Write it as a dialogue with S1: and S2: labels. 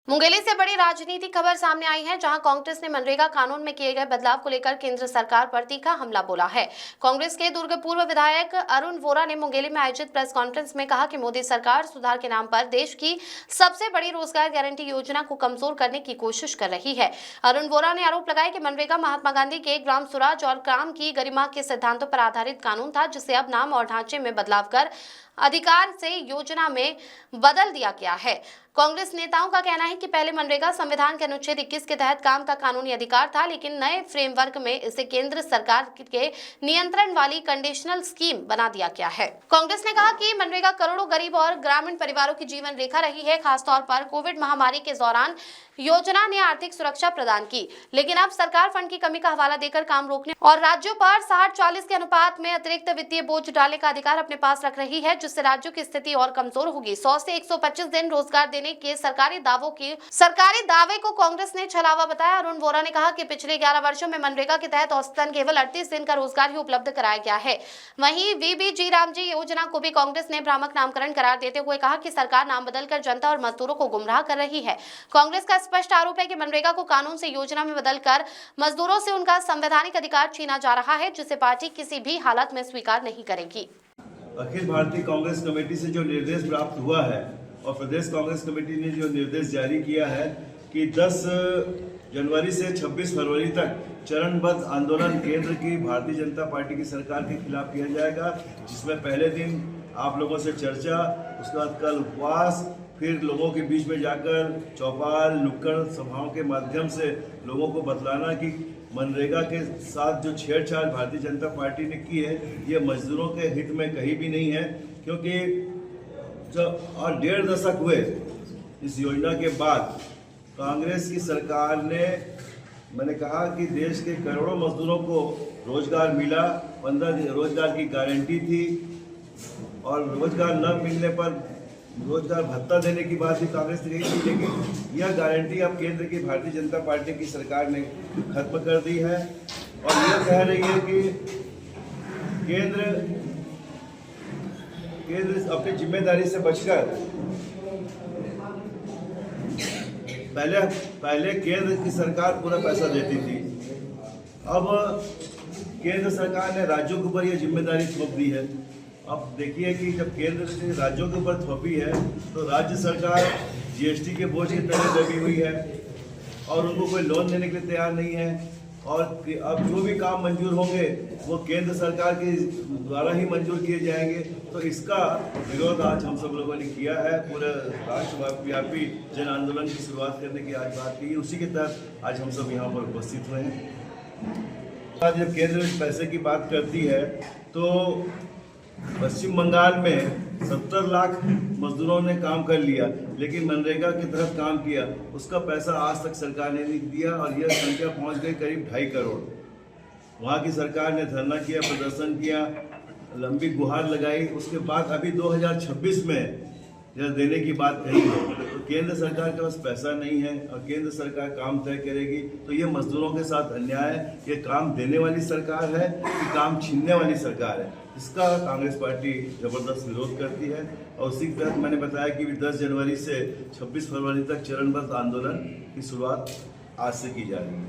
S1: मुंगेली से बड़ी राजनीतिक खबर सामने आई है, जहां कांग्रेस ने मनरेगा कानून में किए गए बदलाव को लेकर केंद्र सरकार पर तीखा हमला बोला है। कांग्रेस के दुर्ग पूर्व विधायक अरुण वोरा ने मुंगेली में आयोजित प्रेस कॉन्फ्रेंस में कहा कि मोदी सरकार सुधार के नाम पर देश की सबसे बड़ी रोजगार गारंटी योजना को कमजोर करने की कोशिश कर रही है। अरुण वोरा ने आरोप लगाया कि मनरेगा महात्मा गांधी के ग्राम स्वराज और काम की गरिमा के सिद्धांतों पर आधारित कानून था, जिसे अब नाम और ढांचे में बदलाव कर अधिकार से योजना में बदल दिया गया है। कांग्रेस नेताओं का कहना है कि पहले मनरेगा संविधान के अनुच्छेद 21 के तहत काम का कानूनी अधिकार था, लेकिन नए फ्रेमवर्क में इसे केंद्र सरकार के नियंत्रण वाली कंडीशनल स्कीम बना दिया गया है। कांग्रेस ने कहा कि मनरेगा करोड़ों गरीब और ग्रामीण परिवारों की जीवन रेखा रही है। खासतौर पर कोविड महामारी के दौरान योजना ने आर्थिक सुरक्षा प्रदान की, लेकिन अब सरकार फंड की कमी का हवाला देकर काम रोकने और राज्यों पर 60-40 के अनुपात में अतिरिक्त वित्तीय बोझ डालने का अधिकार अपने पास रख रही है, जिससे राज्यों की स्थिति और कमजोर होगी। 100 से 125 दिन रोजगार देने के सरकारी दावे को कांग्रेस ने छलावा बताया। अरुण वोरा ने कहा कि पिछले 11 वर्षों में मनरेगा के तहत औसतन केवल 38 दिन का रोजगार ही उपलब्ध कराया गया है। वहीं वीबीजी रामजी योजना को भी कांग्रेस ने भ्रामक नामकरण करार देते हुए कहा कि सरकार नाम बदलकर जनता और मजदूरों को गुमराह कर रही है। कांग्रेस का स्पष्ट आरोप है कि मनरेगा को कानून से योजना में बदलकर मजदूरों से उनका संवैधानिक अधिकार छीना जा रहा है, जिसे पार्टी किसी भी हालत में स्वीकार नहीं करेगी।
S2: अखिल भारतीय कांग्रेस कमेटी से जो निर्देश प्राप्त हुआ है और प्रदेश कांग्रेस कमेटी ने जो निर्देश जारी किया है कि 10 जनवरी से 26 फरवरी तक चरणबद्ध आंदोलन केंद्र की भारतीय जनता पार्टी की सरकार के खिलाफ किया जाएगा, जिसमें पहले दिन आप लोगों से चर्चा, उसके बाद कल उपवास, फिर लोगों के बीच में जाकर चौपाल नुक्कड़ सभाओं के माध्यम से लोगों को बतलाना कि मनरेगा के साथ जो छेड़छाड़ भारतीय जनता पार्टी ने की है, ये मजदूरों के हित में कहीं भी नहीं है। क्योंकि जब और 1.5 दशक हुए इस योजना के बाद कांग्रेस की सरकार ने, मैंने कहा कि देश के करोड़ों मजदूरों को रोजगार मिला, 15 दिन रोजगार की गारंटी थी और रोजगार न मिलने पर रोजगार भत्ता देने की बात भी कांग्रेस ने कही थी, लेकिन यह गारंटी अब केंद्र की भारतीय जनता पार्टी की सरकार ने खत्म कर दी है और यह कह रही है कि केंद्र अपनी जिम्मेदारी से बचकर पहले केंद्र की सरकार पूरा पैसा देती थी, अब केंद्र सरकार ने राज्यों के ऊपर यह जिम्मेदारी थोप दी है। अब देखिए कि जब केंद्र ने राज्यों के ऊपर थोपी है तो राज्य सरकार जीएसटी के बोझ की तरह दबी हुई है और उनको कोई लोन देने के लिए तैयार नहीं है और अब जो भी काम मंजूर होंगे वो केंद्र सरकार के द्वारा ही मंजूर किए जाएंगे। तो इसका विरोध आज हम सब लोगों ने किया है, पूरे राष्ट्रव्यापी जन आंदोलन की शुरुआत करने की आज बात की, उसी के तहत आज हम सब यहाँ पर उपस्थित हुए हैं। आज जब केंद्र पैसे की बात करती है तो पश्चिम बंगाल में 70 लाख मजदूरों ने काम कर लिया, लेकिन मनरेगा के तहत काम किया, उसका पैसा आज तक सरकार ने नहीं दिया और यह संख्या पहुंच गई करीब 2.5 करोड़। वहां की सरकार ने धरना किया, प्रदर्शन किया, लंबी गुहार लगाई, उसके बाद अभी 2026 में यह देने की बात कही है। तो केंद्र सरकार के पास पैसा नहीं है और केंद्र सरकार काम तय करेगी तो ये मजदूरों के साथ अन्याय है। ये काम देने वाली सरकार है कि काम छीनने वाली सरकार है, इसका कांग्रेस पार्टी जबरदस्त विरोध करती है और उसी के तहत मैंने बताया कि 10 जनवरी से 26 फरवरी तक चरणबद्ध आंदोलन की शुरुआत आज से की जा रही है।